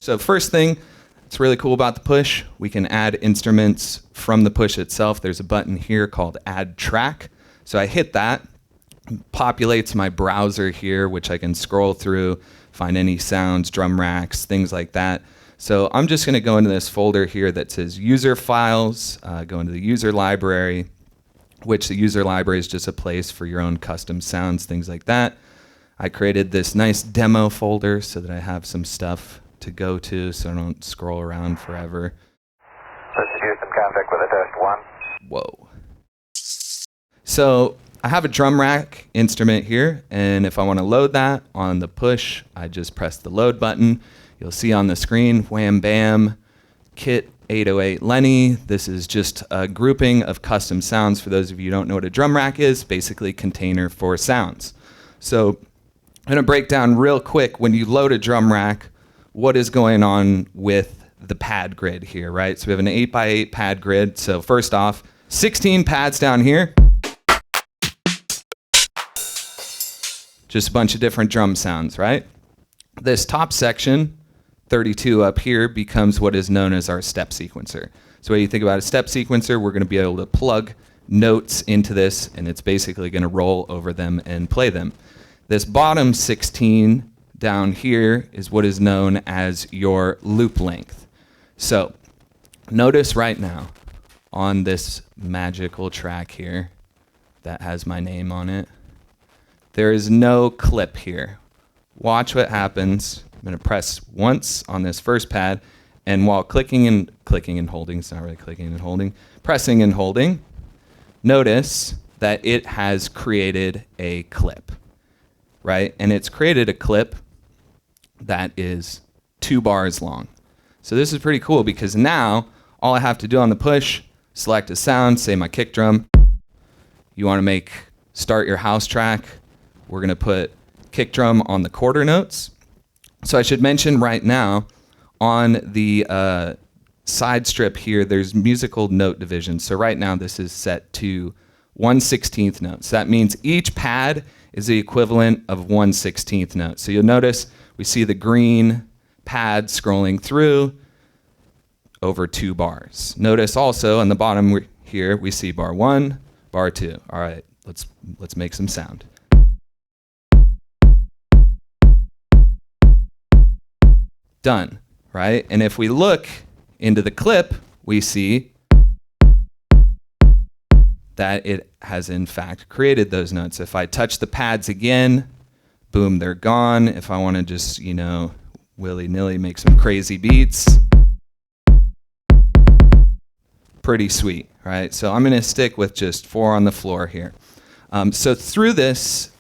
So first thing that's really cool about the push, we can add instruments from the push itself. There's a button here called Add Track. So I hit that, populates my browser here, which I can scroll through, find any sounds, drum racks, things like that. So I'm just going to go into this folder here that says user files, go into the user library, which the user library is just a place for your own custom sounds, things like that. I created this nice demo folder so that I have some stuff to go to so I don't scroll around forever. This is Houston, contact with a test 1. Whoa. So I have a drum rack instrument here, and if I want to load that on the push, I just press the load button. You'll see on the screen, wham bam, kit 808 Lenny. This is just a grouping of custom sounds. For those of you who don't know what a drum rack is, basically container for sounds. So I'm going to break down real quick, when you load a drum rack, what is going on with the pad grid here, right? So we have an 8x8 pad grid. So first off, 16 pads down here. Just a bunch of different drum sounds, right? This top section, 32 up here, becomes what is known as our step sequencer. So when you think about a step sequencer, we're going to be able to plug notes into this, and it's basically going to roll over them and play them. This bottom 16 down here is what is known as your loop length. So notice right now on this magical track here that has my name on it, there is no clip here. Watch what happens. I'm going to press once on this first pad, and while clicking and holding, it's not really clicking and holding, pressing and holding, notice that it has created a clip, right? And it's created a clip that is 2 bars long. So this is pretty cool because now all I have to do on the push, select a sound, say my kick drum. You want to start your house track. We're going to put kick drum on the quarter notes. So I should mention right now on the side strip here, there's musical note division. So right now this is set to 1/16 notes. That means each pad is the equivalent of 1/16 note. So you'll notice we see the green pad scrolling through over 2 bars. Notice also on the bottom here we see bar 1, bar 2. All right, let's make some sound. Done, right? And if we look into the clip, we see that it has in fact created those notes. If I touch the pads again, boom, they're gone. If I want to just, willy-nilly make some crazy beats, pretty sweet, right? So I'm going to stick with just 4 on the floor here. So through this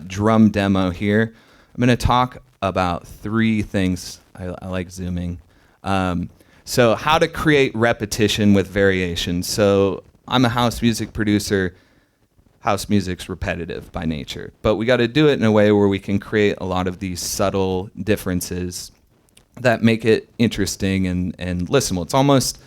drum demo here, I'm going to talk about 3 things. I like zooming. So how to create repetition with variation. So I'm a house music producer. House music's repetitive by nature, but we got to do it in a way where we can create a lot of these subtle differences that make it interesting and listenable. It's almost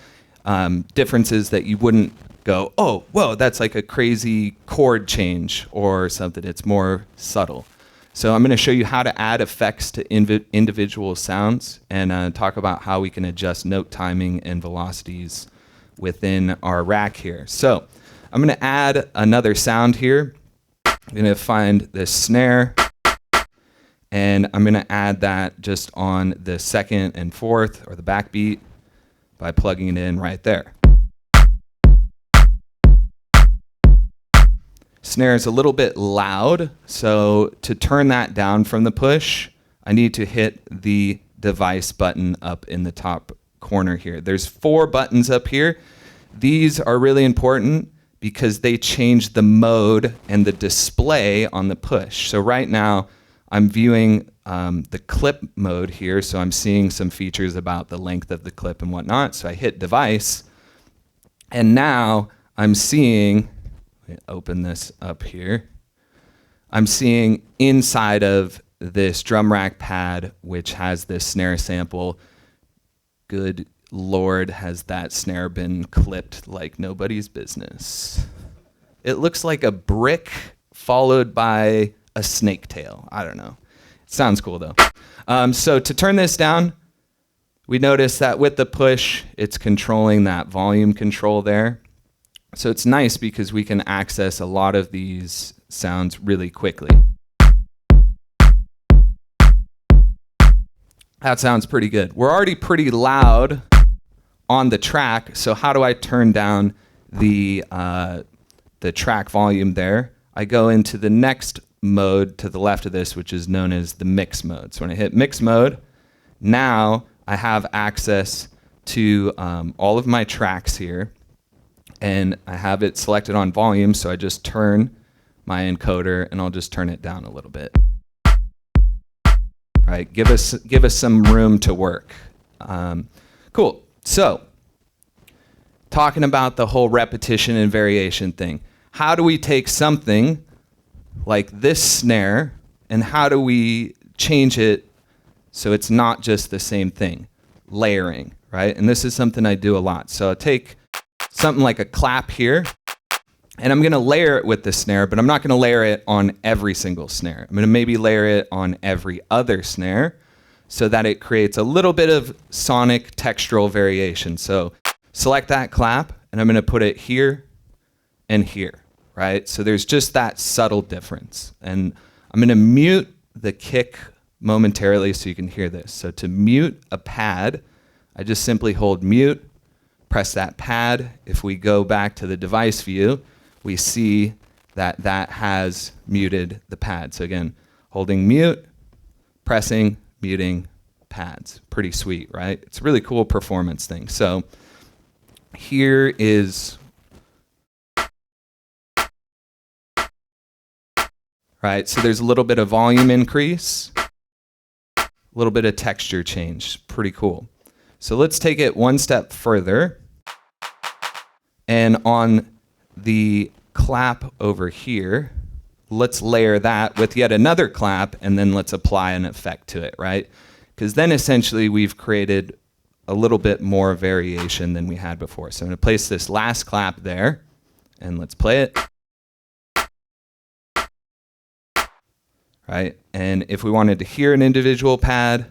differences that you wouldn't go, oh, whoa, that's like a crazy chord change or something. It's more subtle. So I'm going to show you how to add effects to individual sounds and talk about how we can adjust note timing and velocities within our rack here. So I'm going to add another sound here. I'm going to find this snare, and I'm going to add that just on the 2nd and 4th, or the backbeat, by plugging it in right there. Snare is a little bit loud, so to turn that down from the push, I need to hit the device button up in the top corner here. There's 4 buttons up here. These are really important because they change the mode and the display on the push. So right now, I'm viewing the clip mode here, so I'm seeing some features about the length of the clip and whatnot. So I hit device, and now I'm seeing, let me open this up here. I'm seeing inside of this drum rack pad, which has this snare sample. Good Lord, has that snare been clipped like nobody's business. It looks like a brick followed by a snake tail. I don't know. It sounds cool though. So to turn this down, We notice that with the push, it's controlling that volume control there. So it's nice because we can access a lot of these sounds really quickly. That sounds pretty good. We're already pretty loud on the track, so how do I turn down the track volume there? I go into the next mode to the left of this, which is known as the mix mode. So when I hit mix mode, now I have access to all of my tracks here, and I have it selected on volume, so I just turn my encoder and I'll just turn it down a little bit. Right, give us some room to work. Cool. So, talking about the whole repetition and variation thing, how do we take something like this snare and how do we change it so it's not just the same thing? Layering, right? And this is something I do a lot. So I'll take something like a clap here, and I'm gonna layer it with the snare, but I'm not gonna layer it on every single snare. I'm gonna maybe layer it on every other snare so that it creates a little bit of sonic textural variation. So select that clap, and I'm gonna put it here and here, right? So there's just that subtle difference. And I'm gonna mute the kick momentarily so you can hear this. So to mute a pad, I just simply hold mute, press that pad. If we go back to the device view, we see that that has muted the pad. So again, holding mute, pressing, muting pads. Pretty sweet, right? It's a really cool performance thing. So here is, right? So there's a little bit of volume increase, a little bit of texture change. Pretty cool. So let's take it one step further. And on the clap over here, let's layer that with yet another clap, and then let's apply an effect to it, right? Because then essentially we've created a little bit more variation than we had before. So I'm going to place this last clap there, and let's play it. Right? And if we wanted to hear an individual pad,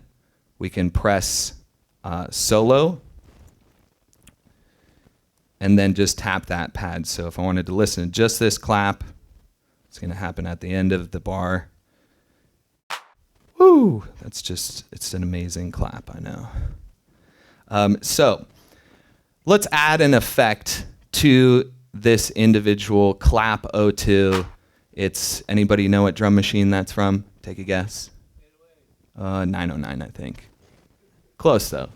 we can press solo, and then just tap that pad. So if I wanted to listen to just this clap, it's going to happen at the end of the bar. Woo! It's an amazing clap, I know. So let's add an effect to this individual clap O2. Anybody know what drum machine that's from? Take a guess. 909, I think. Close though.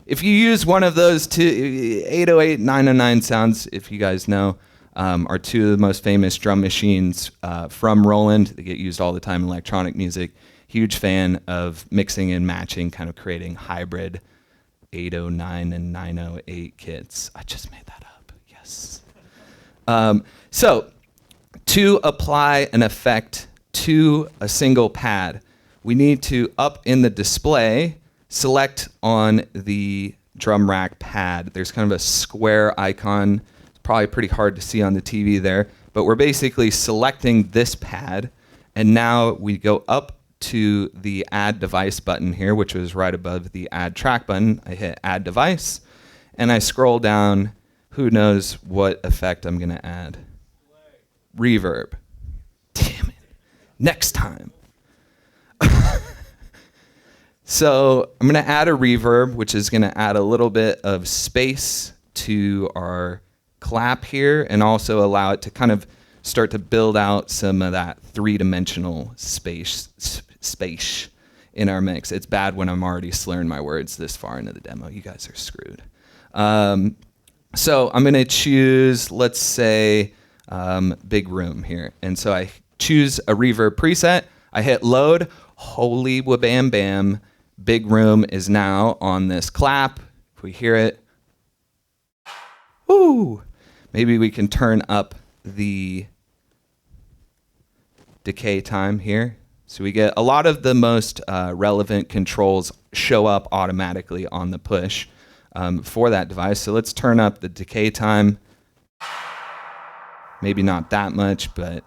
If you use one of those two, 808, 909 sounds, if you guys know, are two of the most famous drum machines from Roland. They get used all the time in electronic music. Huge fan of mixing and matching, kind of creating hybrid 809 and 908 kits. I just made that up, yes. So to apply an effect to a single pad, we need to, up in the display, select on the drum rack pad. There's kind of a square icon. It's probably pretty hard to see on the TV there, but we're basically selecting this pad, and now we go up to the add device button here, which was right above the add track button. I hit add device, and I scroll down. Who knows what effect I'm gonna add? Reverb. Damn it. Next time. So I'm going to add a reverb, which is going to add a little bit of space to our clap here and also allow it to kind of start to build out some of that three-dimensional space in our mix. It's bad when I'm already slurring my words this far into the demo. You guys are screwed. So I'm going to choose, let's say, big room here. And so I choose a reverb preset. I hit load. Holy wabam bam. Big room is now on this clap. If we hear it, woo! Maybe we can turn up the decay time here. So we get a lot of the most relevant controls show up automatically on the push for that device. So let's turn up the decay time. Maybe not that much, but it'd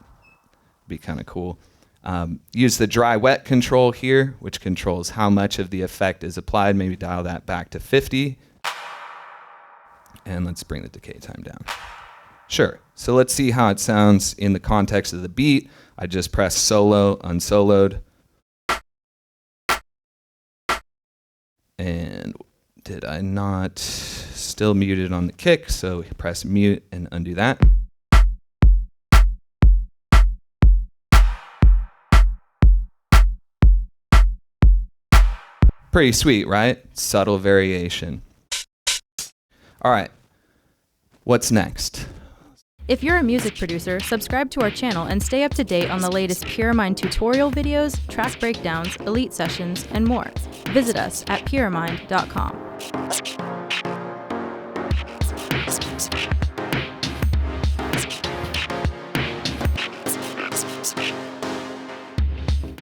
be kind of cool. Use the dry-wet control here, which controls how much of the effect is applied. Maybe dial that back to 50. And let's bring the decay time down. Sure. So let's see how it sounds in the context of the beat. I just pressed solo, unsoloed. And did I not? Still muted on the kick, so press mute and undo that. Pretty sweet, right? Subtle variation. All right, what's next? If you're a music producer, subscribe to our channel and stay up to date on the latest Pyramind tutorial videos, track breakdowns, elite sessions, and more. Visit us at pyramind.com.